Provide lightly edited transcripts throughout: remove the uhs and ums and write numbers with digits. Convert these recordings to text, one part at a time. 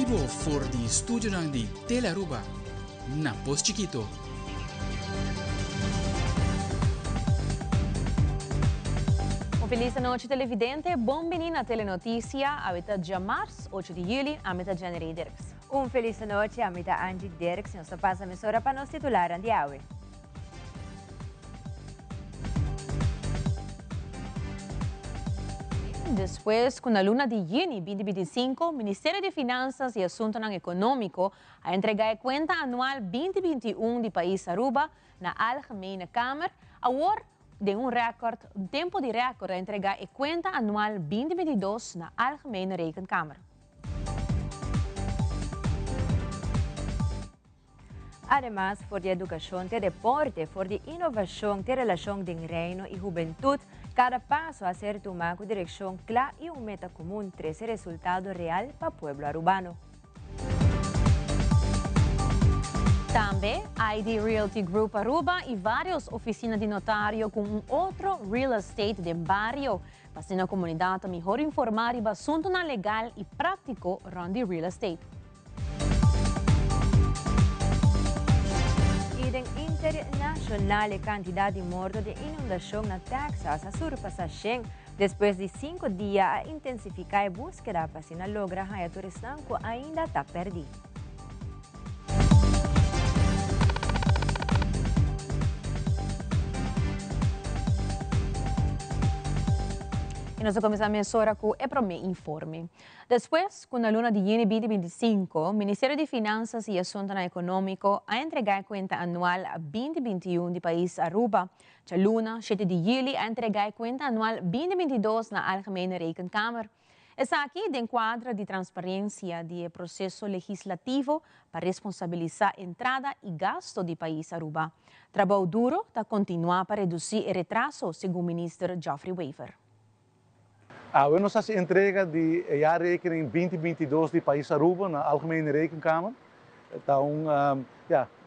Informativo voor de estúdio de Telearuba, na Pos Chiquito. Feliz noite, televidente. Bem-vindo à Telenotícia. A metade de março, 8 de julho, a metade de janeiro, Dirks. Feliz noite, a metade Angie Dirks. Nós passa a emissora para nos titular de hoje. Depois, com a luna de junho 2025, o Ministério de Finanças e Assuntos Econômicos a entregar a conta anual 2021 do país Aruba na Algemene Câmara, a hora de tempo de recorde a entregar a conta anual 2022 na Algemene Rekenkamer. Además, por de educação e deporte, por de inovação e relação de reino e juventude, cada passo a ser tomado com direção clara e meta comum traz resultado real para o povo arubano. Também, a ID Realty Group Aruba e várias oficinas de notário com outro real estate de barrio, para a comunidade melhor informar sobre assunto legal e prático around real estate. A internacional quantidade de mortos de inundação na Texas a surpassa 100 depois de 5 dias a intensificar a búsqueda para se lograr a turismo ainda está perdido. E nós começamos agora com o primeiro informe. Depois, com a luna de junho 2025, o Ministério de Finanças e Assuntos Econômicos a entregar a conta anual 2021 do país Aruba. A luna, 7 de julho, a entregar a conta anual 2022 na Algemene Rekenkamer. Essa aqui de enquadra de transparência do processo legislativo para responsabilizar a entrada e gasto do país Aruba. Trabalho duro está continuar para reduzir o retraso, segundo o ministro Geoffrey Weaver. A nossa entrega de jaarrekening 2022 do país Aruba na Algemene Rekenkamer. Então,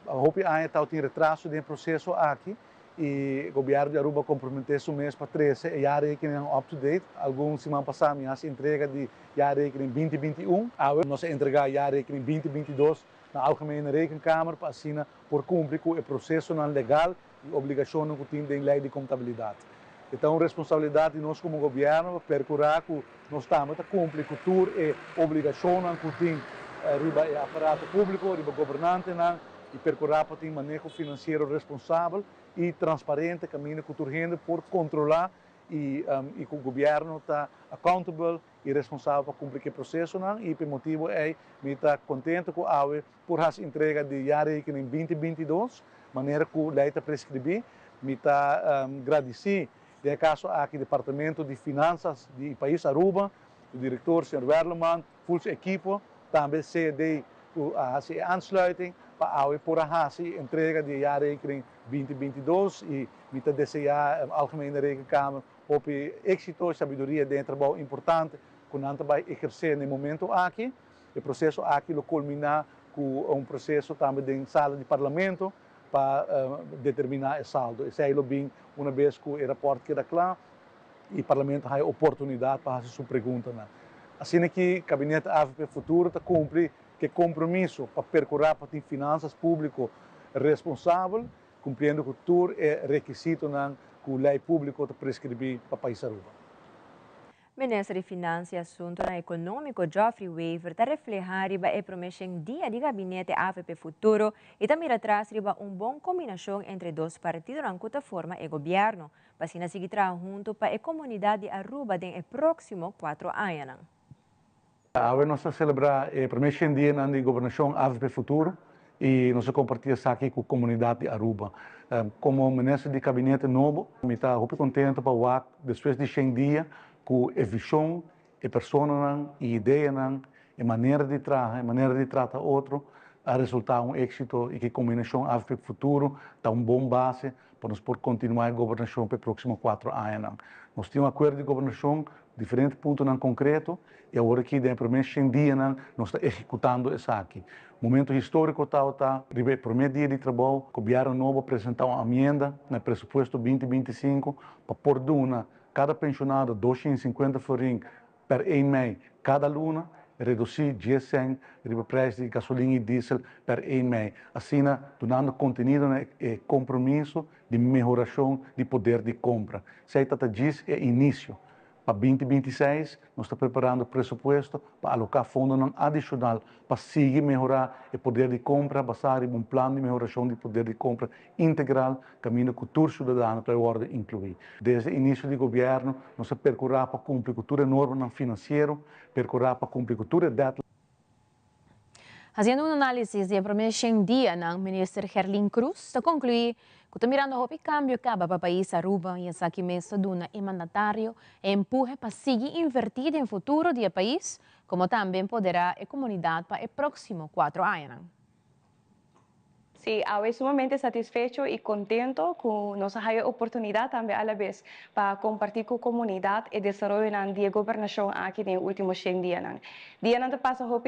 hoop aan het houdt in retraso do processo aqui e o governo de Aruba comprometeu-se mês para 13 a jaarrekening up-to-date. Alguns semana passada, a entrega de jaarrekening 2021. A nossa entrega de jaarrekening 2022 na Algemene Rekenkamer para assinar por cumprir com o processo legal e obrigação que tem da lei de contabilidade. Então, a responsabilidade de nós como governo é procurar que nós estamos a cumprir com tudo e obrigação que tem o aparato público, o governante, e procurar para ter manejo financeiro responsável e transparente, caminho que urgente por controlar e que o governo está accountable e responsável para cumprir o processo. E por motivo é que estou contente com a por a entrega de jaarrekening 2022, maneira que a lei está prescrever. Me está agradecido. De caso aqui Departamento de Finanças do país Aruba, o diretor, Sr. Werleman, full equipe, também CD a aansluiting para por a entrega de jaarrekening 2022 e me desejar a Algemene Rekenkamer op êxito e sabedoria de trabalho importante que nós vai exercer no momento aqui. O processo aqui lo culminar com processo também de sala de parlamento para determinar o saldo. Isso é bem uma vez que o rapporto queda claro e o parlamento tem a oportunidade para fazer sua pergunta. Assim que o gabinete AVP Futuro está cumprir que compromisso para percorrer para ter finanças públicas responsável, cumprindo com tudo é requisito que a lei pública está prescrever para o país Aruba. Ministro de Finanças e Assuntos Econômicos Geoffrey Weaver está refletindo a promessa dia de gabinete AVP Futuro e também atrás riba bom combinação entre dois partidos na que forma o governo, para assim seguir junto para a comunidade de Aruba nos próximos 4 anos. Hoje nós celebramos a promessa dia na governação AVP Futuro e nós compartilhamos aqui com a comunidade de Aruba. Como ministro de gabinete novo, me está muito contente para o depois de 100 dias com a visão, a pessoa, a ideia, a maneira de tratar outro, a resultar êxito e que a combinação AVP Futuro dá bom base para nós poder continuar a governação para os próximos 4 anos. Nós temos acordo de governação, diferentes pontos concretos, e agora aqui, dentro do mês 100 dias, nós estamos executando isso aqui. Momento histórico está, o primeiro dia de trabalho, o governo novo apresentou uma emenda no pressuposto 2025 para pôr cada pensionado 250 florim per 1 mês cada luna reduzir 10 cent de prijs de gasolina e diesel per 1 mei. Assim, donando contenido e compromisso de melhoração de poder de compra. Sei que diz é início. Para 2026, nós estamos preparando o pressuposto para alocar fundos adicional para seguir melhorar o poder de compra, basado em plano de melhoração de poder de compra integral, caminho que todo cidadão para ordem incluir. Desde o início do governo, nós percorrer para cumprir cultura norma financeira, percorrer para cumprir cultura data. Haciendo un análisis de promesing dia ng Minister Herlin Cruz, sa concluir que mirando hopi cambio acaba para país Aruba e sa que mesa duna e mandatário e empuje para seguir invertir em futuro do país, como também poderá a comunidade para o próximo 4 anos. Sí, estoy sumamente satisfecho y contento que nos haya oportunidad también a la vez para compartir con la comunidad el desarrollo de la gobernación aquí en los últimos 100 días. Día no pasa a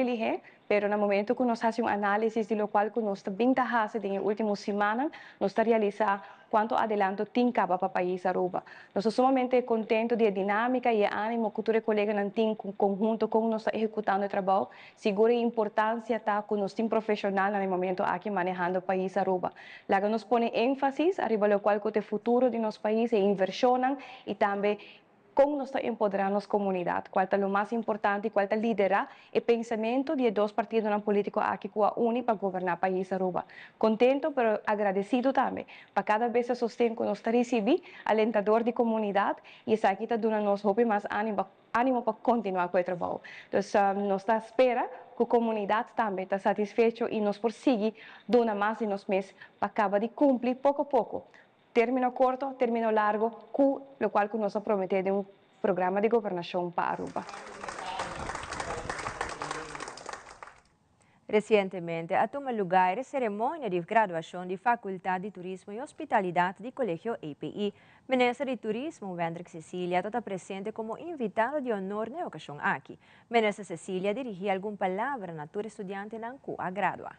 pero en el momento que nos hace un análisis de lo cual que nos ventajas en las últimas semanas, nos realiza cuánto adelanto tincaba para el país Aruba. Nos estamos sumamente contentos de la dinámica y el ánimo que todos los colegas en conjunto con nos ejecutando el trabajo. Seguro la importancia está con los team profesional en el momento aquí manejando el país Aruba. La que nos pone énfasis arriba lo cual que el futuro de nuestro país es inversión y también como nos está empoderando la comunidad, cuál es lo más importante y cuál es liderar el pensamiento de dos partidos políticos aquí que unen para gobernar el país Aruba. Contento, pero agradecido también, para cada vez se sostiene que nos recibir alentador de comunidad y esa aquí está dando más ánimo para continuar con el trabajo. Entonces, nos espera que la comunidad también está satisfecha y nos persigue dando más de unos meses para acabar de cumplir poco a poco. Término corto, término largo, lo cual nos ha prometido de un programa de gobernación para Aruba. Recientemente, ha tomado lugar a ceremonia de graduación de Facultad de Turismo y Hospitalidad del Colegio API. Ministra de Turismo, Wendrick Cecilia, está presente como invitado de honor en la ocasión aquí. Ministra Cecilia dirigía alguna palabra a todos estudiantes que a graduar.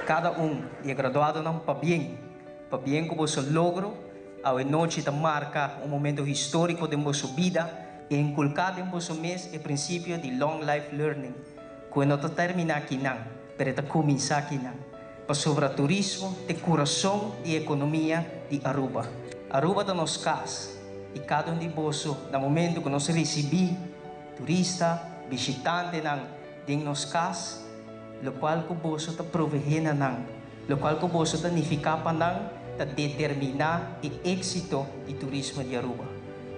Cada de graduado não para bem como seu logro, a noite te marca momento histórico de sua vida e inculcar em seu mês o princípio de long life learning, que não te termina aqui não, mas te começa aqui não. Para sobre turismo, de coração e economia de Aruba. Aruba da nos casa e cada de bolso, no momento que nós recebemos turista, visitante de nos casa, lo qual que bolso te provee lo qual que bolso te nifica te determinar o éxito do turismo de Aruba.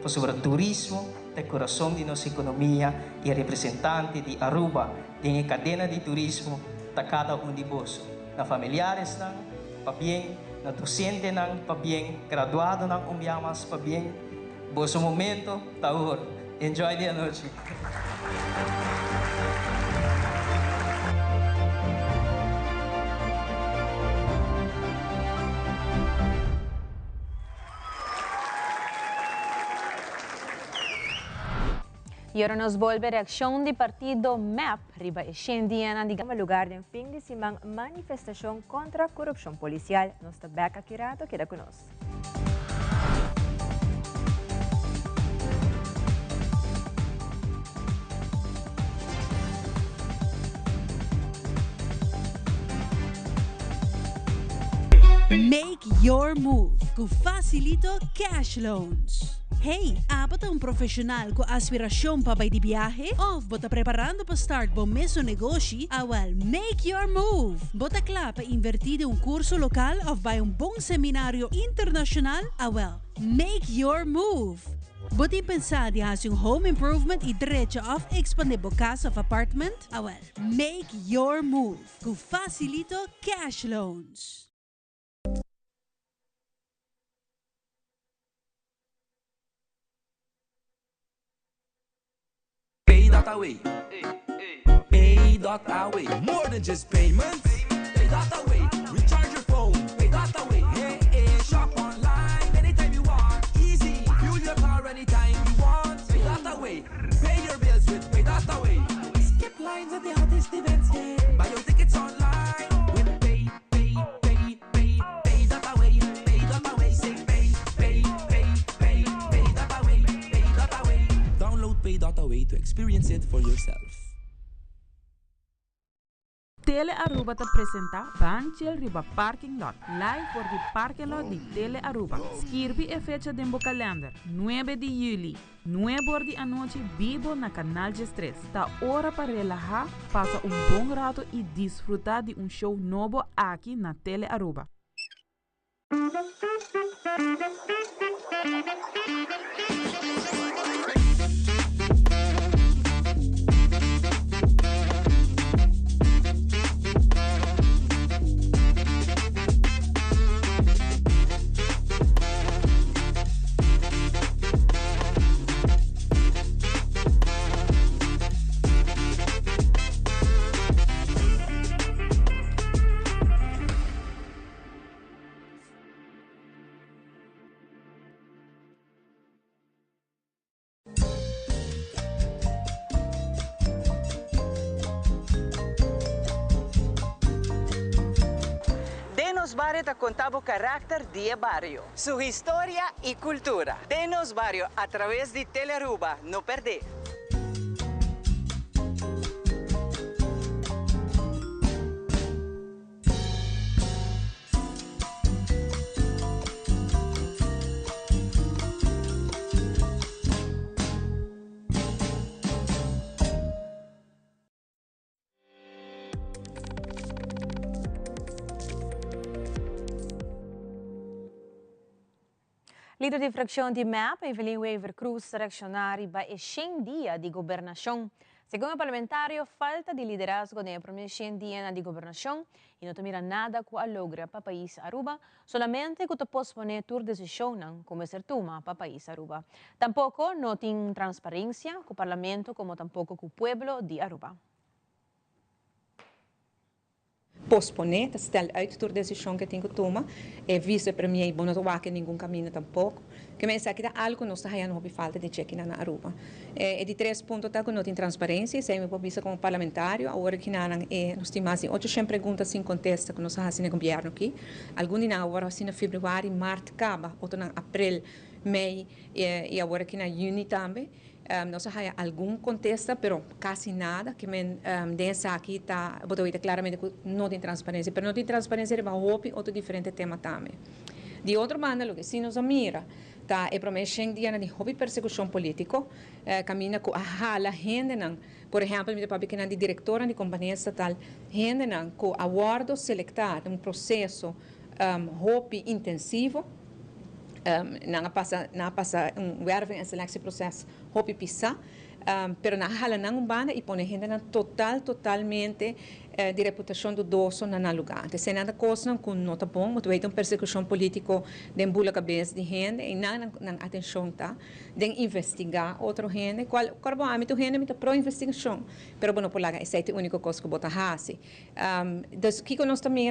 Por sobre turismo, o coração de nossa economia e representante de Aruba em cadena de turismo de cada de bolso. Na familiares para bem, na docente para bem, graduado umbiamas para bem. Bolso momento, taur. Enjoy the noite. Y ahora nos vuelve reacción de partido MEP, riba Shendiana, digamos lugar de fin de semana manifestación contra corrupción policial. Nos está back aquí rato, queda con nosotros. Make your move com Facilito Cash Loans. Hey, bota profissional com aspiração para ir de viagem? Ou bota preparando para start bom mesmo negócio? Well, make your move. Bota claro para invertir em curso local ou vai bom seminário internacional? Well, make your move. Bota pensar de fazer home improvement e direito of expandir casa of apartment? Well, make your move com Facilito Cash Loans. Pay.Away. Pay.Away. More than just payments. Pay.Away. Recharge your phone. Pay.Away. Hey, shop online anytime you want. Easy. Fuel your car anytime you want. Pay.Away. Pay your bills with Pay.Away. Skip lines at the hottest events. Buy your ticket way to experience it for yourself. Tele Aruba te presenta Banchel Riba Parking Lot, live por the parking lot de Tele Aruba. Skirbi e fecha de calendar, 9 de julho, 9 de anoche, vivo na Canal G3. Tá hora para relajar, passa bom rato e desfrutar de show novo aqui na Tele Aruba. Denos Barrio te contaba o carácter de barrio, su historia y cultura. Denos Barrio a través de Tele Aruba, no perder. Líder de fracção de MAP, Evelyn Weaver Cruz, reaccionária para o 100 dias de governação. Segundo o parlamentário, falta de liderazgo na primeira 100 dias de governação e não mira nada que a logra para o país Aruba, solamente que posponer a decisão como ser toma para o país Aruba. Tampouco não tem transparência com o parlamento, como tampouco com o povo de Aruba. Posponer, stel uit door de decisão que tem que tomar, e vice-premier, não está em nenhum caminho tampouco, que me sabe que algo não está não houve falta de check na Aruba. E de 3 pontos que não tem transparência, se me pode como parlamentário, agora que nós temos mais de 800 perguntas sem contesta que nós fazemos no governo aqui, alguns na agora assim em fevereiro, março, acaba, outro em abril, maio e agora aqui na junho também. Nós temos algum contesta, mas quase nada, que dessa aqui está, vou dizer claramente que não tem transparência, mas não tem transparência de outro diferente tema também. De outra maneira, o que sim nos mira, tá, é promessa de hobby persecução política, caminha com a gente não, por exemplo, me papi que na diretora de companhia estatal, gente não, com awardo selectado, processo hobby intensivo, não passa werving en selectieproces hopi pisa, pero na hala nang banda e põe gente na totalmente de reputação dudoso na lugar. Então, se nada coisa com nota bom, muito bem, persecução política de embula cabeça de gente e não atenção tá, de investigar outro gente, qual bom âmbito gente me pro investigação, pero bom por lá essa é a única coisa que bota hasi. Dus que nós também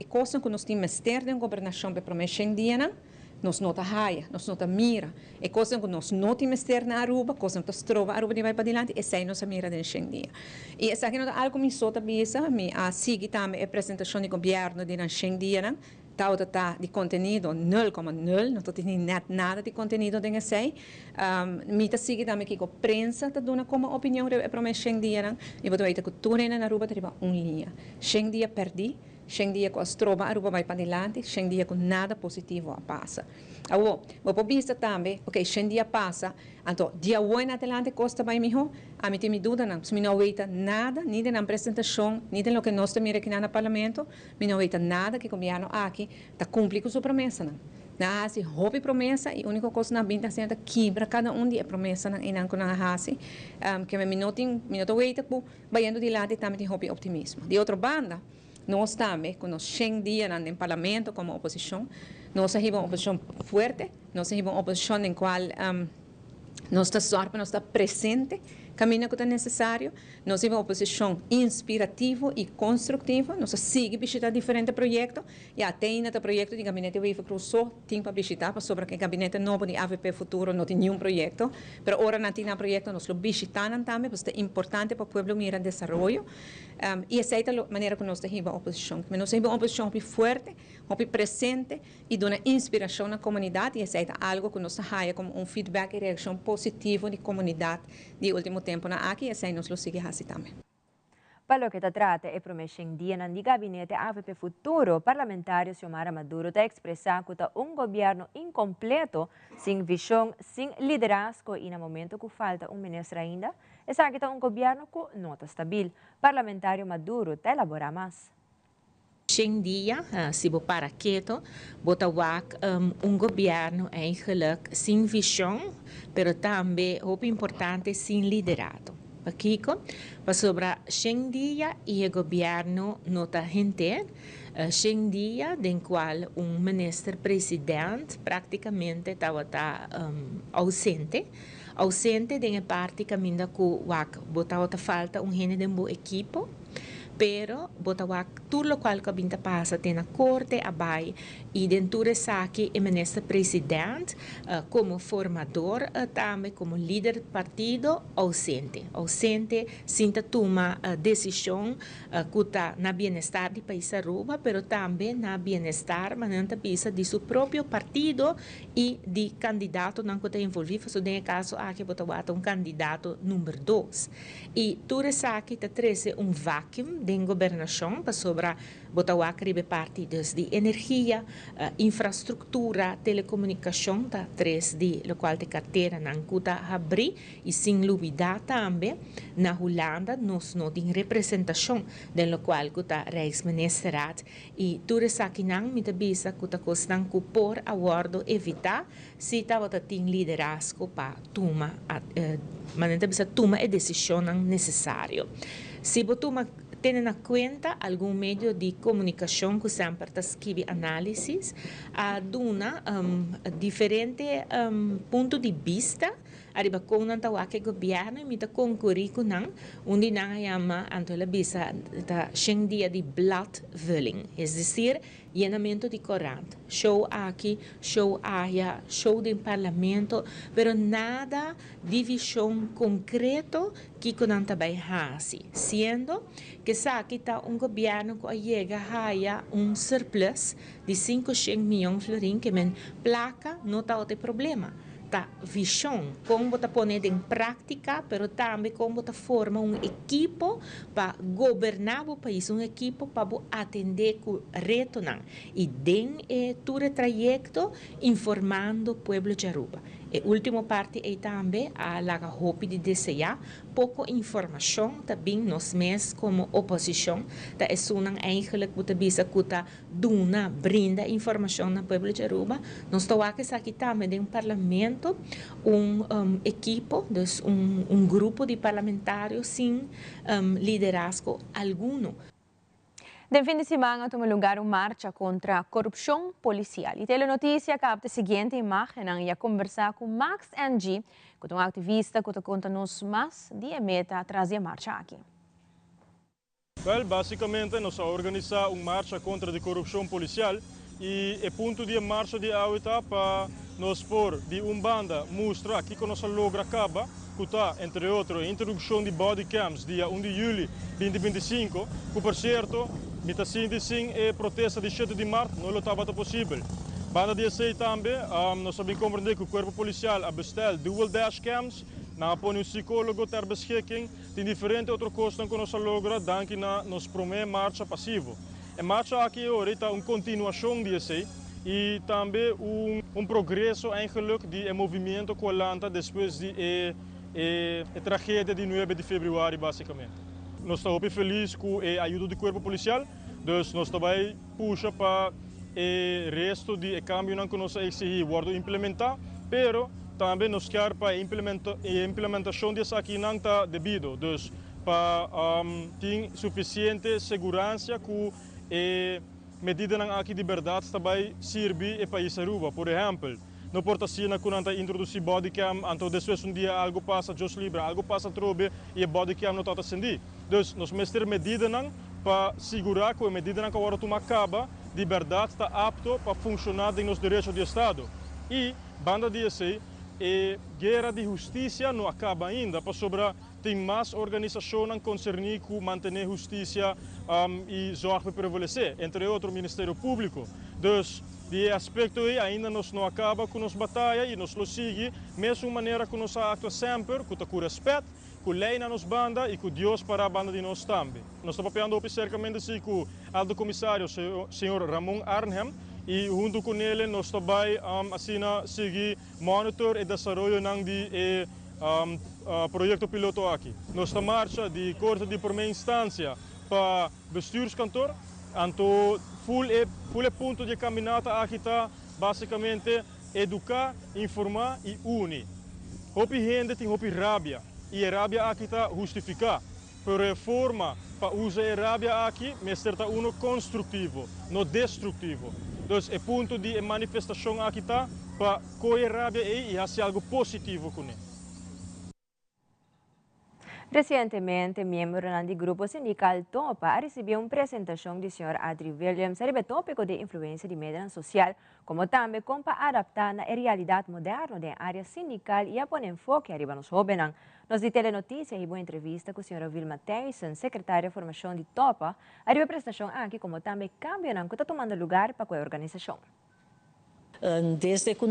coisa que nós temos ministério de governação para promessa indiana. Nós não raia, nós não mira. É coisa que nós não temos ter na Aruba, coisa que nós trova Aruba de vai para adiante, essa é nossa mira de dia. E essa aqui é algo que me solta bisa, me a seguir também a apresentação de governo de dia, né? Tá de conteúdo 0,0, não tem nada de conteúdo de essa. Me tá seguir também que a prensa tá dando como opinião de promessa dia, né? E vou dizer que tudo na Aruba tem linha. Dia perdi. 100 dias com as tropas, Aruba vai para adiante, 100 dias com nada positivo a passa. Agora, vou vista também, ok, 100 dias passa, então, dia 1 adelante, costa vai melhor, a mim tem me dúvida, não, se me não veita nada, nem na apresentação, nem no que nós temos aqui no parlamento, me não veita nada que o governo aqui está cumprindo com sua promessa, não. Se houve promessa, e a única coisa na vida é quebra cada de promessa e não com a raça, que me não veita, vai indo de lado e também tem houve optimismo. De outra banda, nós também, com os 100 dias no parlamento como oposição, nós temos uma oposição forte, nós temos uma oposição em qual nós estamos presente, caminho que é necessário. Nós temos uma oposição inspirativa e construtiva. Nós seguimos visitando diferentes projetos. E até no projeto de gabinete Waiver Crusoe, tem para visitar, para sobre que o gabinete novo de AVP Futuro não tem nenhum projeto. Mas agora não tem projeto, nós lo visitamos também, porque é importante para o povo mirar desenvolvimento. E essa é a maneira que nós temos a oposição. Nós temos uma oposição forte, presente e dá inspiração na comunidade. E essa é algo que nós temos como feedback e reação positiva da comunidade de último tempo na aqui. E essa nós lo seguimos assim também. Para o que se trata é promessão dia no gabinete AVP Futuro, parlamentário Xiomara Maduro está expressando que governo incompleto, sem visão, sem liderazgo e no momento que falta ministro ainda, essa que governo que não está estável. Parlamentário Maduro está elaborar mais. Geen dia, se você para quieto, bota governo eigenlijk sem visão, mas também é importante sem liderado. Aqui, para sobre 100 dias e o governo não está gente, 100 dias em qual ministro-presidente praticamente estava ausente de parte caminho que botava falta gente de boa equipo. Pero tudo o qual que passa tem na corte abai e dentro aqui o ministro-presidente como formador também como líder do partido ausente sem tomar decisão que está na bem-estar do país Aruba, pero também na bem-estar mananta pisa de seu próprio partido e de candidato não que está envolvido, so no caso aqui candidato número 2 e tudo aqui está trazendo vácuo de governação para sobre botar partidos de energia, infraestrutura, telecomunicação, tá três de lo qual de carteira não cuta abrir e sem dúvida também na Holanda nós não tem representação de lo qual cuta Rijksministeraat e tudo isso aqui não me tabisa cuta costan por acordo evitar se tava tem liderazgo para tomar mas tabisa toma a decisão necessário se botuma tendo em conta algum meio de comunicação que sempre escreve análises a duna diferente ponto de vista arriba com não tá o governo me tá concorrer com não onde não chama antola bisa tá 100 dias de bladvulling é dizer llenamento de corante show aqui show allá show do parlamento pero nada divisão concreto que não tá bem assim sendo que aqui está governo que chega a surplus de 500 milhões de florins que men placa não tá outro problema ta visão, como você pôr em prática, mas também como você forma equipo para governar o país, equipo para atender o reto e den todo o trajeto informando o povo de Aruba. E última parte é também a laga hope de desejar pouco informação também nós mesmos como oposição da é sunang eigenlijk buta bisa kuta duna brinda informação na povo de Aruba nós estamos aqui também de parlamento equipo dus grupo de parlamentários sem liderazgo alguno. De fim de semana tomou lugar uma marcha contra a corrupção policial. E Telenotícia capta a seguinte imagem e a conversar com Max Ng, que é um ativista que conta-nos mais de meta atrás da marcha aqui. Well, basicamente nós organizamos uma marcha contra a corrupção policial e o ponto de marcha de Auita para nós pôr de banda mostra aqui que nós logra acaba que está, entre outros, a introdução de body cams dia 1 de julho de 2025, que por certo, mita sim é protesta de 7 de março, não estava possível. Banda dia 6 também, nós sabemos compreender que o corpo policial a bestel dual dash cams, na põe um psicólogo ter beschikking, tem diferente outro custo que nós logra, danke na nos promete marcha passivo. A marcha aqui é uma continuação dia 6 e também progresso eigenlijk de movimento com a lanta depois de a tragédia de 9 de fevereiro, basicamente. Nós estamos felizes com a ajuda do corpo policial, então nós também puxa para o resto de câmbio que nós exigimos implementar, mas também nós queremos para a implementação disso aqui não está devido, então para ter suficiente segurança que a medida aqui de verdade também serve para o país Aruba. Por exemplo, não porta cena quando anta introduzir bodycam, então depois dia algo passa Jos Libra, algo passa trobe e bodycam não está acendi. Então nós mestre medida não para segurar que a medida não que agora toma acaba, de verdade está apto para funcionar em nos direitos do Estado. E banda de esse e guerra de justiça não acaba ainda, para sobrar tem mais organizações concernidas com manter justiça e zorg para prevalecer, entre outros o Ministério Público. Então, de aspecto aí ainda nós não acaba com nos batalha e nós lo sigue, mesmo maneira que nós atua sempre, com respeito, com lei na nos banda e com Deus para a banda de nós também. Nós estamos trabalhando cercamente assim com o alto comissário, senhor Ramon Arnhem, e junto com ele nós também assim seguir monitor e desenvolvimento de projeto piloto aqui. Nossa marcha de corte de primeira instância para bestuurskantoor, então full ponto de caminhada aqui está basicamente educar, informar e unir. Hopi gente tem hopi rabia e a rabia aqui está justificar. Por reforma para usar a rabia aqui, mas está uno construtivo, não destrutivo. Então, é ponto de manifestação aqui está para coer rabia e fazer algo positivo com ele. Recientemente, miembro del grupo sindical TOPA recibió una presentación del señor Adri Williams sobre el tópico de influencia de media social, como también para adaptar la realidad moderna de área sindical y a poner enfoque arriba los jóvenes. Nos de Telenoticias y una entrevista con la señora Vilma Tyson, secretaria de formación de TOPA, arriba prestación aquí como también cambio que está tomando lugar para la organización. Desde que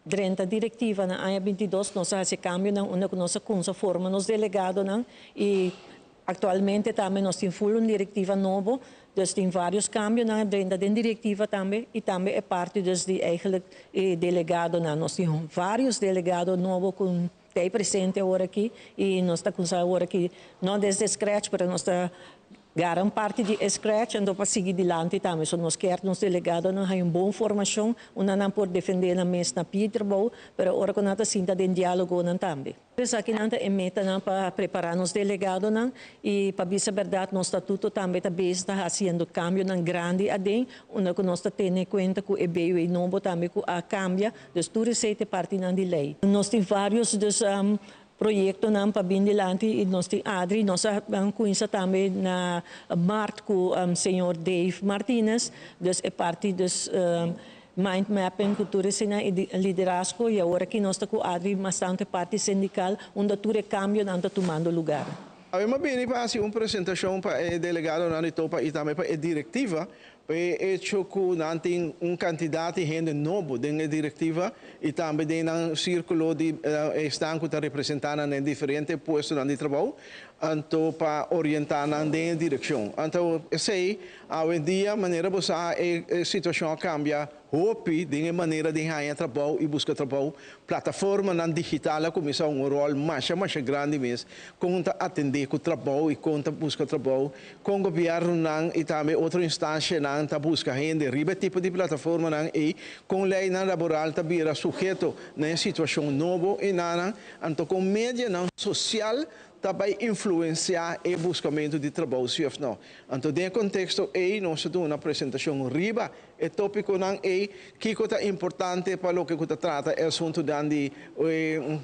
durante a diretiva na ANHA 22, nós fazemos cambio na nossa forma nos delegados e atualmente também nós temos uma diretiva nova, então tem vários cambios dentro da diretiva também e também é parte de eigenlijk delegado nós temos vários delegados novos com tem presente agora aqui e nós estamos agora aqui não desde scratch para nós garam parte de scratch então para seguir adiante também. So, nós queremos nos delegados não uma boa formação, não por defender na mesa na Peterborough, mas agora que nós sinta de diálogo também. Então aqui nós é meta para preparar nos delegados e para dizer a verdade, nosso estatuto também está fazendo cambio grande adem, onde nós temos em conta que o EBU e novo também que a cambia, então tudo isso é parte da lei. Nós temos vários projeto para bem dilante e nós temos Adri, nós conhecemos também na Mart com o senhor Dave Martinez, então é parte dos mind mapping, cultura e liderazgo e agora que nós temos com Adri bastante parte sindical, onde tudo é cambio está tomando lugar. Eu bem para uma apresentação para o delegado na Topa e também para a diretiva, hecho que não tem candidato de gente novo dentro da diretiva e também dentro do círculo de estão que está representando em diferentes postos de trabalho, então para orientar na direção. Então, sei, hoje em dia, a maneira de a situação cambia, hope de maneira de ganhar trabalho e buscar trabalho, plataforma digital começa rol mais grande mesmo, conta atender com o trabalho e conta buscar trabalho, com o governo e também outra instância tá busca gente, riba tipo de plataforma e com lei laboral também era sujeito na situação nova e então com mídia social também influenciar o buscamento de trabalho não. Então, nesse contexto, nós temos uma apresentação riba, o tópico que é importante para o que trata é o assunto do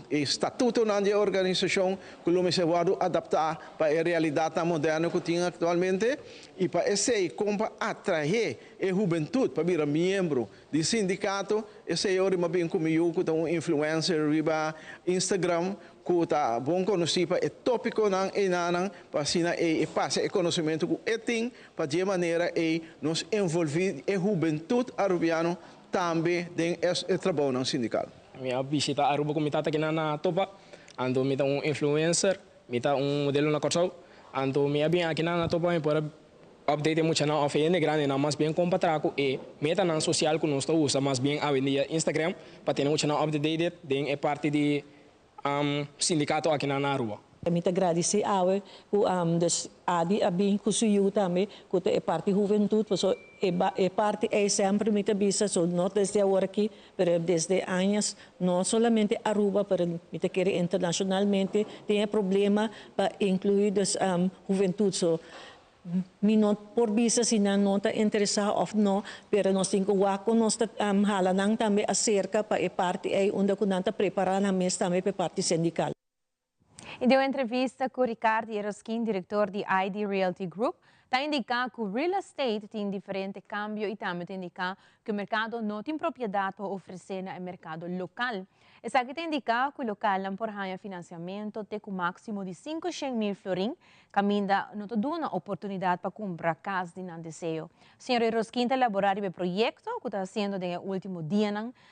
estatuto da organização, que nós vamos adaptar para a realidade moderna que tem atualmente e para esse como atrair a juventude para vir membro do sindicato, esse é o bem como eu, que é um influencer riba Instagram, que está bom conhecido para o tópico para assim passar o conhecimento que tem para de maneira nos envolver a juventude arubiana também dentro do trabalho sindical. Minha visita a Aruba como está aqui na Topa, ando me influencer, me modelo na Corsol, ando me bem aqui na Topa para update muito na oferta grande na mais bem compatraco e meta na social que nós usa mais bem a dia Instagram para ter muito na update de parte de sindicato aqui na Aruba. Muito agradecer ao das Adi abin kusuyu também que é parte juventude, porque é parte é sempre muito bisa, so não desde agora aqui, mas desde anos não somente Aruba, para muito querer internacionalmente tem problema para incluir das juventude, so minot por bisa si na nota interesa of no, pero nós tem que wako nós halanang também acerca pa e parte ay unda kunanta preparar na mes também pe parte sindical. E deu entrevista com Ricardo Eroskin, diretor de ID Realty Group, está indicando que o real estate tem diferente câmbio e também indica que o mercado não tem propriedade para oferecer no mercado local. Essa aqui indica que o local não por ganhar financiamento tem com máximo de 500.000 florin, caminda não te dá uma oportunidade para comprar casa de não desejo. O senhor Eroskin está elaborando o projeto que está sendo no último dia,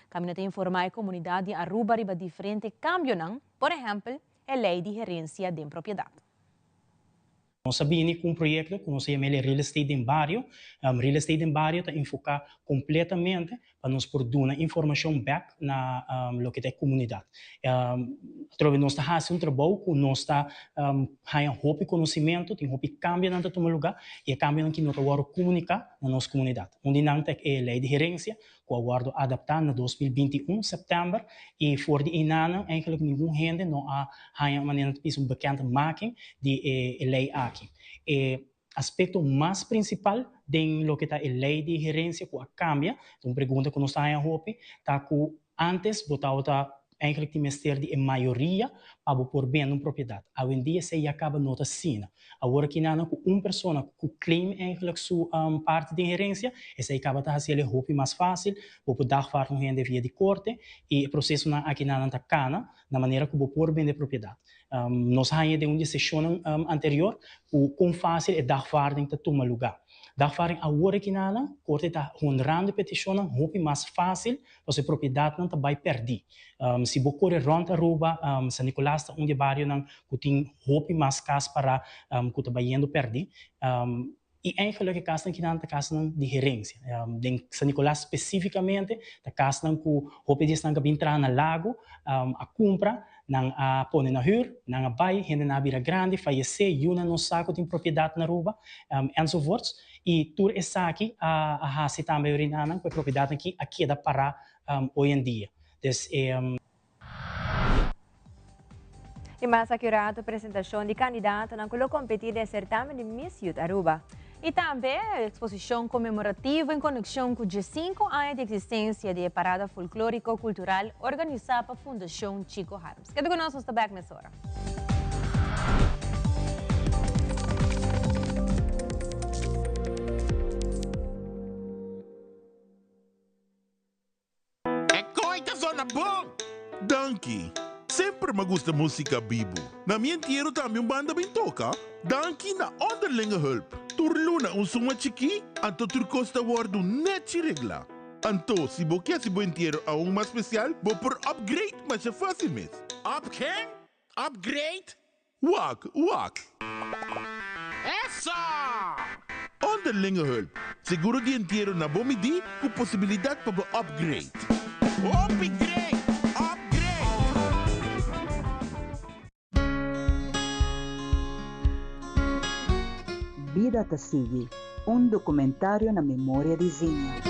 caminda tem informar a comunidade de Aruba riba diferente câmbio, por exemplo, a lei de gerência de propriedade. Nós sabemos que um projeto que nós chamamos de Real Estate em Barrio, Real Estate em Barrio está enfocado completamente para nós produzir informação back na lo que é a comunidade. Através nós está fazendo um trabalho que nós está ganhando muito conhecimento, tem muito cambio na todo lugar e é cambio que nós agora comunicar na nossa comunidade. Onde não tem a lei de gerência que agora adaptar na 2021 setembro e voor die inana eigenlijk nenhum gente não há uma maneira de um bekende making de lei aqui. Aspecto mais principal de lo que está a lei de gerência que cambia, então pergunta que nós está em hope, tá que antes botava eigenlijk die minister die in maioria para por bem uma propriedade. Hoje em dia se acaba não assim. Agora que não com uma pessoa que claim eigenlijk sua parte de gerência, esse acaba tá fazendo ele hope mais fácil, por dar far um rende via de corte e o processo na aqui na cana na maneira que por bem de propriedade. Nós há de uma sessão anterior o com fácil é dar far de tomar lugar. Daarvoor agora que nada, corte está honrando petição, hope mais fácil, você propriedade não vai perder. Se você correr rond Aruba, San Nicolás está onde bairro não, que tem hope mais cas para que está indo perder. E eigenlijk que casa que não está casa de gerência. Em San Nicolás especificamente, está casa que hope diz não entrar na lago, a compra nang pone na hur, nang bay, hindi na bira grande, fallecer, yun na no saco tem propriedade na Aruba, enzovoorts. E tur essa aqui a hasi também orinanang, que propriedade aqui da para hoje em dia. Des, E mais accurato apresentação de candidato na qual competir em certame de Miss Youth Aruba. E também a exposição comemorativa em conexão com 5 anos de existência de parada folclórico-cultural organizada pela Fundação Chico Harms. Quero conosco esta back nessa hora. É coita zona bom! Donkey! Sempre me gusta música bibo. Na minha inteiro também banda bem toca. Danke na onderlinge hulp. Turluna suma chiki, anto turcosta wardu net regla. Anto, si bo quer si bo inteiro a mais especial, bo por upgrade, mas é fácil mesmo. Up quem? Upgrade? Wak. Essa! Onderlinge hulp. Seguro de inteiro na bomidi, com possibilidade para bo upgrade. Upgrade! Vida te sigue, un documentario na memória de Zinha.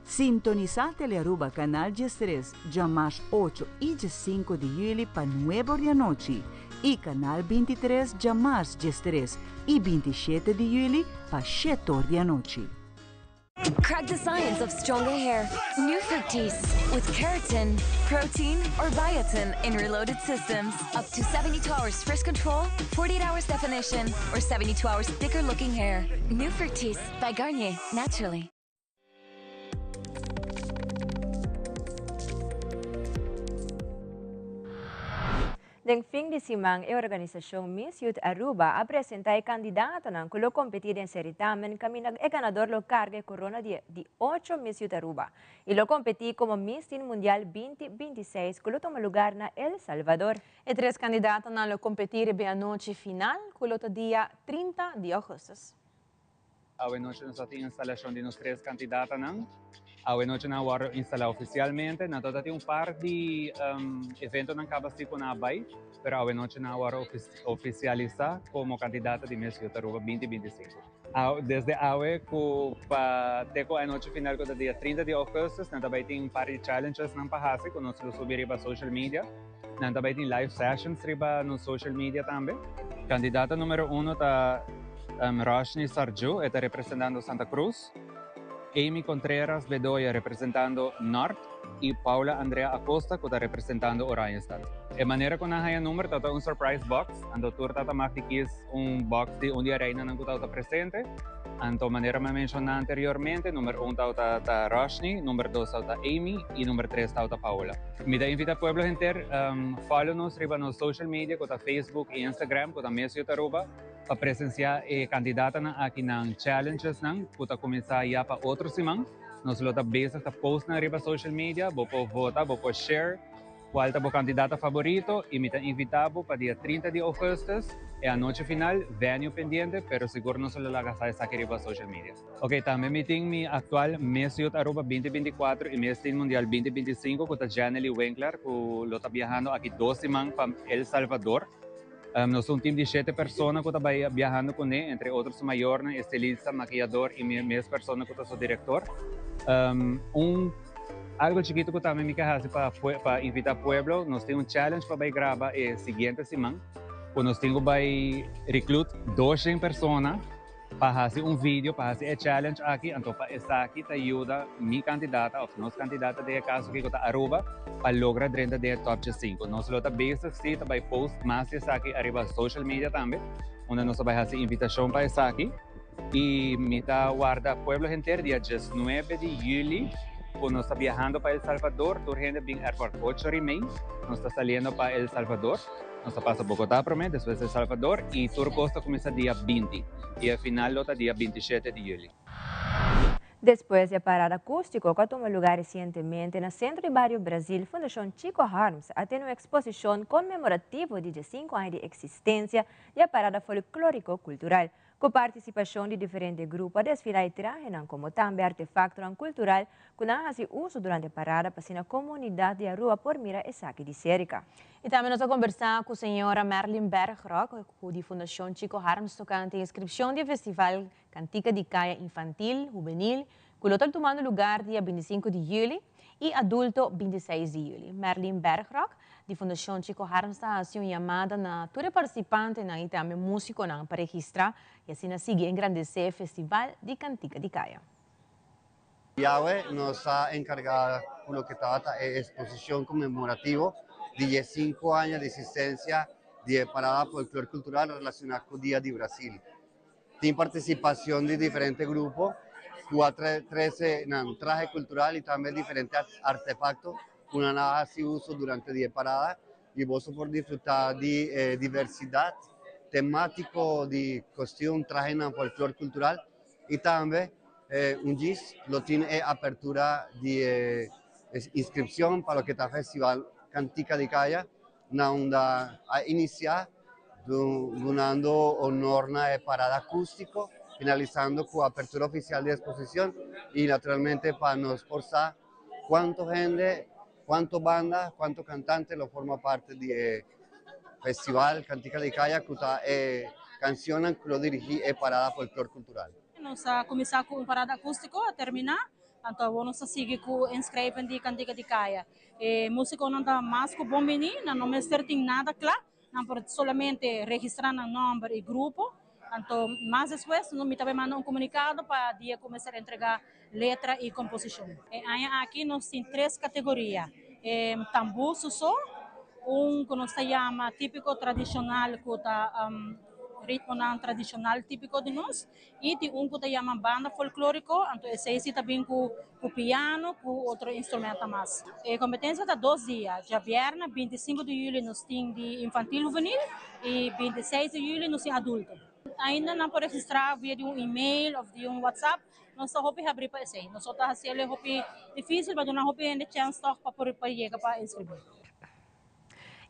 Sintoniza Telearuba Canal 3, ya más 8 y 5 de julio para 9 de la noche y Canal 23 ya más 3 y 27 de julio para 7 de la noche. Crack the science of stronger hair. New Fructis with keratin, protein, or biotin in reloaded systems. Up to 72 hours frizz control, 48 hours definition, or 72 hours thicker looking hair. New Fructis by Garnier, naturally. Deng fim de semana, a organização Miss Youth Aruba apresenta a candidata na culo competir em certamen caminho e ganador lo carga corona de 8 Miss Youth Aruba. E lo competir como Miss Teen Mundial 2026, culo toma lugar na El Salvador. E 3 candidatas na lo competir bem a noite final, culo dia 30 de agosto. Hoje nós temos a instalação de nós 3 candidatas, Hoje noite na hora instalar oficialmente, na toda tem par de evento na Cabasico na Bay, pero hoje noite na hora oficializar como candidata de Miss Yotaruba 2025. Desde hoje, para ter a noite final do dia 30 de agosto, nós também tem par de challenges na Pahasi, que nós subir para social media. Nós também tem live sessions no social media também. Candidata número 1 está Roshni Sarju, está representando Santa Cruz. Amy Contreras Bedoya representando Norte e Paula Andrea Acosta que está representando Oranjestad. De maneira que nós temos número, está surprise box. A doutora está marcando box de onde a reina não está presente. Então, maneira que mencionei anteriormente, número 1 está Roshni, número 2 está Amy e número 3 está Paula. Me invita a pueblo inteiro, follow-nos no social media, como Facebook e Instagram, como Miss Yotaruba, para presenciar candidata aqui na challenges, para começar a para outros semana. Nós estamos basic a post na social media, vou votar, vou share, qual é o candidato favorito e me invitamos para dia 30 de agosto. É a noite final, venho pendente, pero seguro não se lo haga sair para social media. Ok, também me tem mi atual Miss Yotaruba 2024 e Miss Teen Mundial 2025 com a Janely Winkler, que está viajando aqui 2 semanas para El Salvador. Nós somos um time de 7 pessoas que está viajando com ele, entre outros maior, estilista, maquiador e minhas pessoas que sou diretor. Algo chiquito que também me quer para invitar o pueblo, nós temos challenge para gravar a seguinte semana. Nós temos que recrutar 200 pessoas para fazer vídeo, para fazer challenge aqui. Então, para estar aqui, te ajuda minha candidata, ou nossa candidata de caso que está Aruba, para lograr dentro da top 5. Nós estamos basic, sim, vai post mais isso aqui arriba social media também, onde nós vamos fazer invitação para estar aqui. E me está guarda pueblo inteiro dia 19 de julho. Nós estamos viajando para El Salvador, turno de airport 8h30, nós estamos saindo para El Salvador, nós passamos a Bogotá primeiro, depois El Salvador, e o costa começa dia 20, e a final está dia 27 de julho. Después de parada acústico que tomó lugar recientemente en el centro de Barrio Brasil, Fundación Chico Harms ha tenido una exposición conmemorativa de 5 años de existencia de la parada folclórico-cultural, con participación de diferentes grupos, desfilar y traje como también artefacto cultural que hace uso durante la parada para la comunidad de Aruba por mira esa de cerca. E também nós vamos conversar com a senhora Merlin Bergrock, da Fundação Chico Harms, tocante a inscrição do Festival Cantica de Caia Infantil, Juvenil, que está tomando lugar dia 25 de julho e adulto 26 de julho. Merlin Bergrock, da Fundação Chico Harms, está fazendo uma chamada a todos os participantes e também músicos para registrar e assim seguir engrandecer o Festival de Cantica de Caia. Yahweh nos ha encargado con lo que trata de exposición conmemorativa de 5 años de existencia de parada folclore cultural relacionada con el Día de Brasil. Tiene participación de diferentes grupos, 13 trajes culturales y también diferentes artefactos que una hace uso durante 10 paradas y vos por disfrutar de diversidad temático de costume, traje folclore cultural y también un GIS lo tiene apertura de inscripción para lo que está Festival Cantica de Caia, donde a iniciar donando honor a parada acústico, finalizando con apertura oficial de exposición y naturalmente para nos forzar cuánto gente, cuánto banda, cuánto cantante lo forma parte del Festival Cantica de Caia, que canciones que lo dirigí parada folclore cultural. Nós começar com parada acústico a terminar, então vamos seguir com inscrever de Cantica de Caia. Música não dá mais com bom menino, não me tem nada claro, não pode somente registrar o nome e grupo. Então, mais depois, nós também mandamos comunicado para dia começar a entregar letra e composição. Aqui nós temos 3 categorias: tambor só, que nós chama típico tradicional, que está ritmo tradicional típico de nós, e tem que chama banda folclórico, então esse também com piano, com outro instrumento mais. A competência está 2 dias, já viernes, 25 de julho nós temos de infantil juvenil e 26 de julho nós temos adulto. Ainda não pode registrar via de e-mail ou de WhatsApp, nós só vamos abrir para esse. Nós só está sendo difícil, mas não vamos ter chance para chegar para inscrever.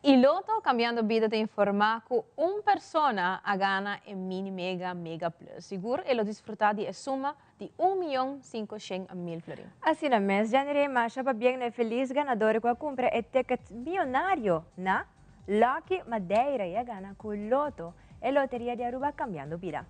E Loto, cambiando vida, te informa que uma pessoa a gana em Mini Mega Mega Plus. Seguro, ele desfrutar de suma de 1.500.000 florins. Assim na mês de janeiro, Masha Pabieng na feliz ganador com a compra e ticket milionário na Lucky Madeira e a gana com Loto e Loteria de Aruba cambiando vida.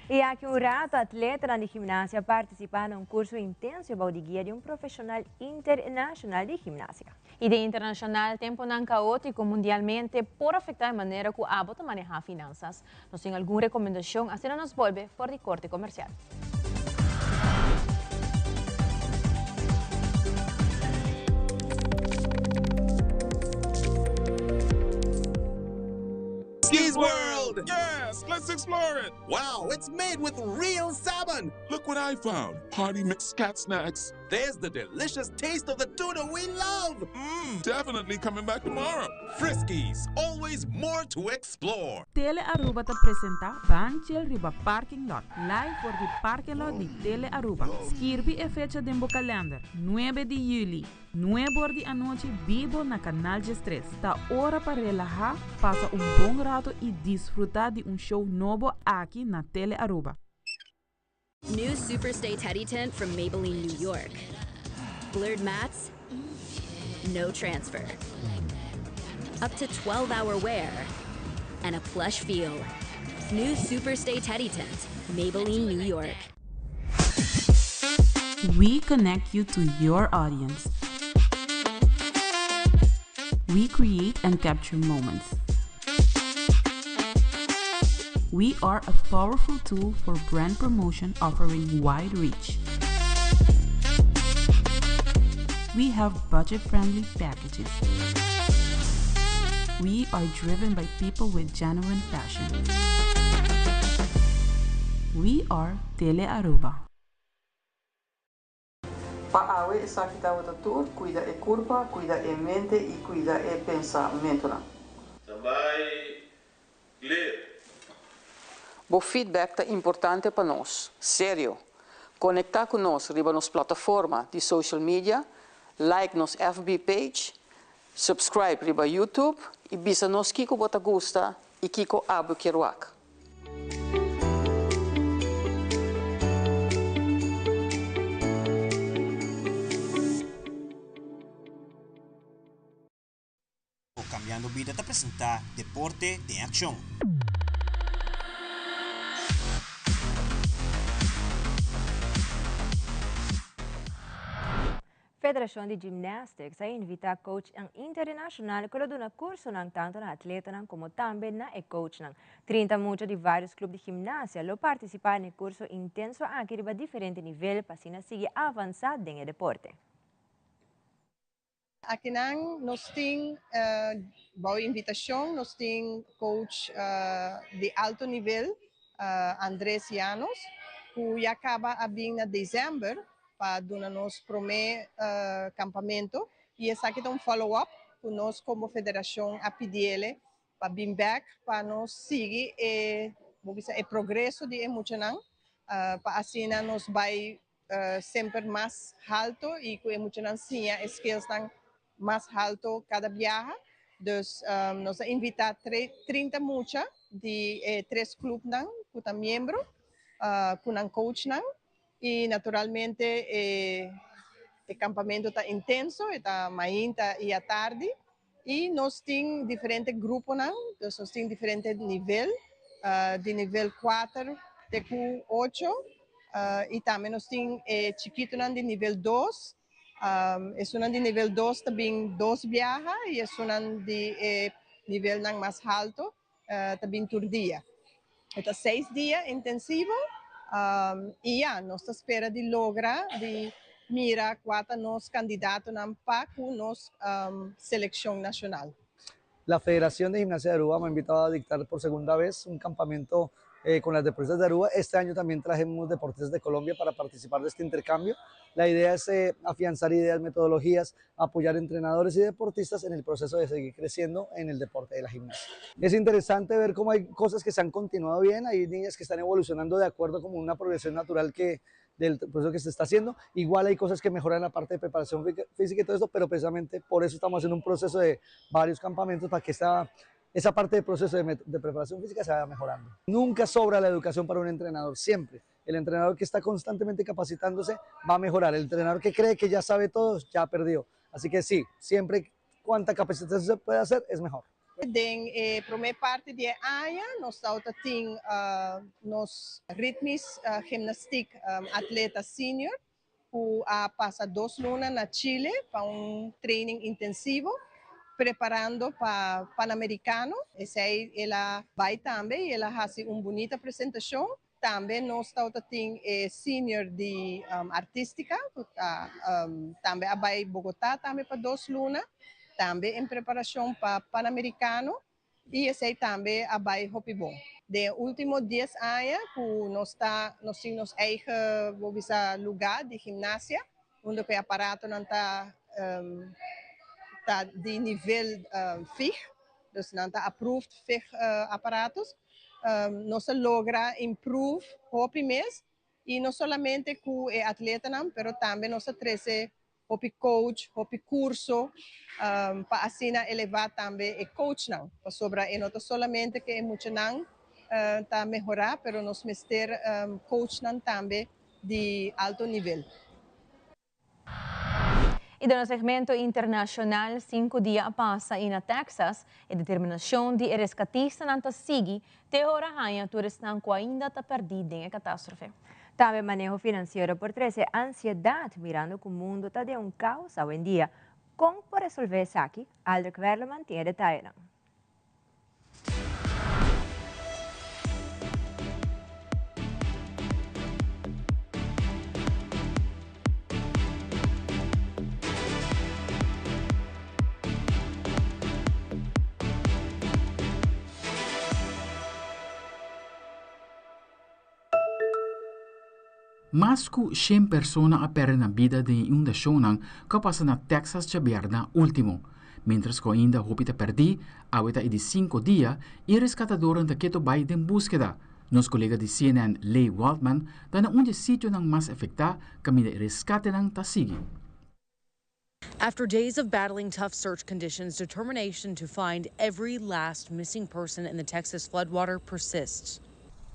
E aqui um rato atleta na gimnasia participa num curso intenso de guia de profissional internacional de ginástica. E de internacional, tempo não caótico mundialmente por afetar a maneira que o hábito manejar finanças. Nós temos alguma recomendação, assim nos volve fora de corte comercial. Skis World! Yes, let's explore it! Wow, it's made with real salmon! Look what I found! Party mix cat snacks. There's the delicious taste of the tuna we love! Definitely coming back tomorrow. Friskies, always more to explore. Tele Aruba te presenta Banchel Riba Parking Lot, live por the parking lot de Tele Aruba. Skirby e fecha de calendar, 9 de julho. 9 de a noite, vivo na Canal G3. Está hora para relajar, passa bom rato e desfrutar de show novo aqui na Tele Aruba. New Superstay Teddy Tent from Maybelline, New York. Blurred mats, no transfer. Up to 12-hour wear, and a plush feel. New Superstay Teddy Tent, Maybelline, New York. We connect you to your audience. We create and capture moments. We are a powerful tool for brand promotion offering wide reach. We have budget-friendly packages. We are driven by people with genuine passion. We are Tele Aruba. Paawe sakita wata tur, cuida e curva, cuida e mente e cuida e pensamento. Também ler. O feedback é importante para nós, sério. Conectar com nós riba nos plataforma de social media, like nos FB page, subscribe riba YouTube e bisa nos kiko bota gusta e kiko abu kiruak. Cambiando Vida te presenta Deporte de Acción. Federação de Gymnastics a invita coach ang internacional que do na curso ng tanto na atleta ng como também na e coach ng 30 mucho de vários clubes de gimnasia lo participar no curso intenso aqui de diferente nível para sina sige avançar em deporte. Aqui nós temos boa invitação, nós temos coach de alto nível, Andrés Llanos, que acaba a vir em dezembro para dar-nos primeiro campamento e esse aqui é follow-up para nós como federação a pedir para vir back para nós seguir o progresso de emocional para assim nós vai sempre mais alto e com emocional sim skills mais alto cada viagem. Então, nós invitamos 30 muchas de 3 clubes que estão membros, com um coach. E, naturalmente, o campamento está intenso, está manhã e à tarde. E nós temos diferentes grupos, nós temos diferentes níveis, de nível 4 até 8. E também nós temos chiquito de nível 2. Es una de nivel 2 también 2 viajas y es una de nivel más alto también por día. Estos 6 días intensivos y ya nos espera de lograr de mirar cuántos nos candidatos para nuestra selección nacional. La Federación de Gimnasia de Aruba me ha invitado a dictar por segunda vez un campamento con las deportistas de Aruba. Este año también trajimos deportistas de Colombia para participar de este intercambio. La idea es afianzar ideas, metodologías, apoyar entrenadores y deportistas en el proceso de seguir creciendo en el deporte de la gimnasia. Es interesante ver cómo hay cosas que se han continuado bien, hay niñas que están evolucionando de acuerdo con una progresión natural del proceso que se está haciendo. Igual hay cosas que mejoran la parte de preparación física y todo esto, pero precisamente por eso estamos haciendo un proceso de varios campamentos para que esa parte del proceso de preparación física se vaya mejorando. Nunca sobra la educación para un entrenador, siempre. El entrenador que está constantemente capacitándose va a mejorar. El entrenador que cree que ya sabe todo, ya perdió. Así que sí, siempre cuanta capacitación se puede hacer, es mejor. Den primeira parte do ano, nós temos nos ritmos gimnástica atleta senior, que passa 2 lunas na Chile para training intensivo, preparando para Pan-Americano. Ela vai também, ela faz bonita apresentação. Também nós temos senior de artística, também vai Bogotá também para 2 lunas. Também em preparação para Pan-Americano e esse também vai hopi bom. De últimos 10 anos, nós temos nosso lugar de ginásio, onde o aparato não está de nível fixo, então não está approved fixo aparatos. Nós logra improve hopi mês e não somente com o atleta, mas também nós trazemos hopi coach, hopi curso, para assim elevar também o coach não. Para sobra, e não somente que é muito não tá melhorar, mas nós meter coach não também de alto nível. E no segmento internacional, 5 dias passa e na Texas, a determinação de rescatista não sigue, te hora hanha turistas que ainda está perdido em a catástrofe. Também manejo financeiro por 13, ansiedade mirando que o mundo está de caos hoje em dia. Como por resolver isso aqui, Aldrich Verleman tem detalhes. Mas que 100 pessoas perderam a vida de inundação que passa na Texas de Berna último. Mientras que ainda hopita perdi, aweta de 5 dias e rescatadores da Keto Bay em búsqueda. Nos colega de CNN, Leigh Waldman, dá um sítio mais afetado que a rescate está seguindo. After days of battling tough search conditions, determination to find every last missing person in the Texas floodwater persists.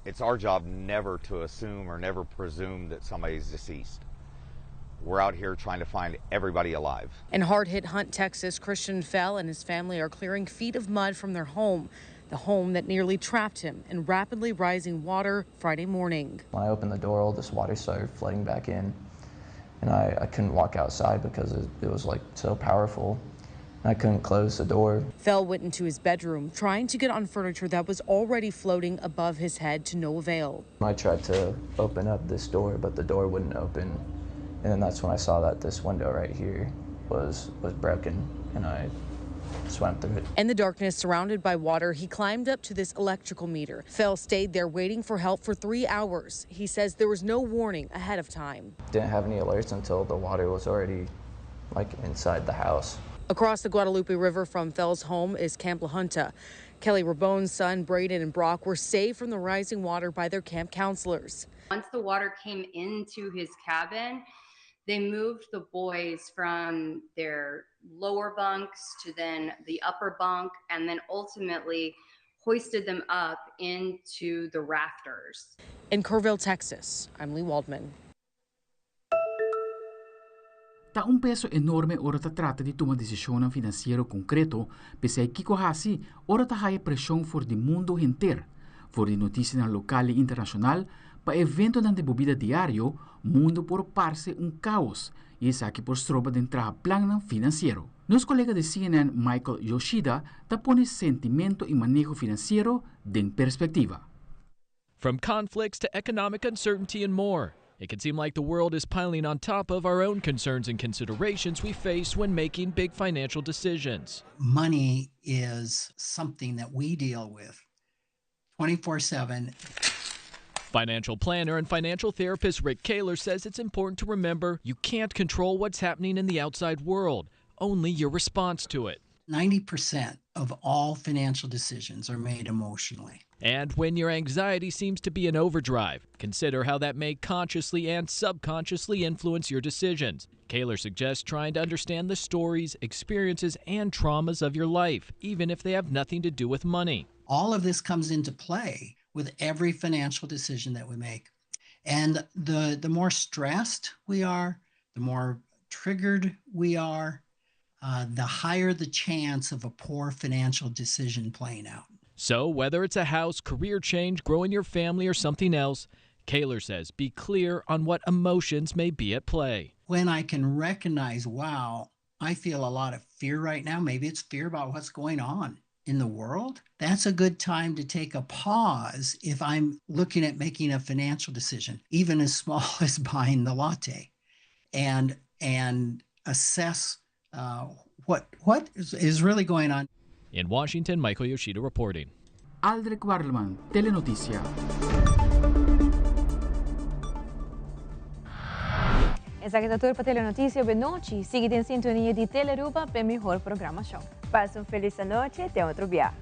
It's our job never to assume or never presume that somebody's deceased. We're out here trying to find everybody alive. In hard-hit Hunt, Texas, Christian Fell and his family are clearing feet of mud from their home, the home that nearly trapped him in rapidly rising water Friday morning. When I opened the door, all this water started flooding back in, and I couldn't walk outside because it was like so powerful. I couldn't close the door. Fell went into his bedroom, trying to get on furniture that was already floating above his head to no avail. I tried to open up this door, but the door wouldn't open. And then that's when I saw that this window right here was broken, and I swam through it. In the darkness, surrounded by water, he climbed up to this electrical meter. Fell stayed there waiting for help for 3 hours. He says there was no warning ahead of time. Didn't have any alerts until the water was already like inside the house. Across the Guadalupe River from Fell's home is Camp La Junta. Kelly Rabone's son, Braden and Brock, were saved from the rising water by their camp counselors. Once the water came into his cabin, they moved the boys from their lower bunks to then the upper bunk, and then ultimately hoisted them up into the rafters. In Kerrville, Texas, I'm Leigh Waldman. Tá peso enorme ora ta trata de tomar decisão financeira concreto, pese que hasi ora ta haia pressão for de mundo inteiro, for de notícia na local e internacional, para evento de bebida diário, mundo por parse caos, e isso aqui por stroba de entrar plano financeiro. Nos colega de CNN, Michael Yoshida, ta pone sentimento e manejo financeiro den perspectiva. From conflicts to economic uncertainty and more. It can seem like the world is piling on top of our own concerns and considerations we face when making big financial decisions. Money is something that we deal with 24/7. Financial planner and financial therapist Rick Kaler says it's important to remember you can't control what's happening in the outside world, only your response to it. 90% of all financial decisions are made emotionally. And when your anxiety seems to be in overdrive, consider how that may consciously and subconsciously influence your decisions. Kaler suggests trying to understand the stories, experiences, and traumas of your life, even if they have nothing to do with money. All of this comes into play with every financial decision that we make. And the more stressed we are, the more triggered we are, the higher the chance of a poor financial decision playing out. So whether it's a house, career change, growing your family, or something else, Kaler says be clear on what emotions may be at play. When I can recognize, wow, I feel a lot of fear right now, maybe it's fear about what's going on in the world, that's a good time to take a pause if I'm looking at making a financial decision, even as small as buying the latte, and assess what is really going on. In Washington, Michael Yoshida reporting. Aldrich Warleman, Telenoticia. Essa aqui é a turma Telenotícia. Boa noite. Siga em sintonia de Telearuba para melhor programação. Passa feliz noite e até outro dia.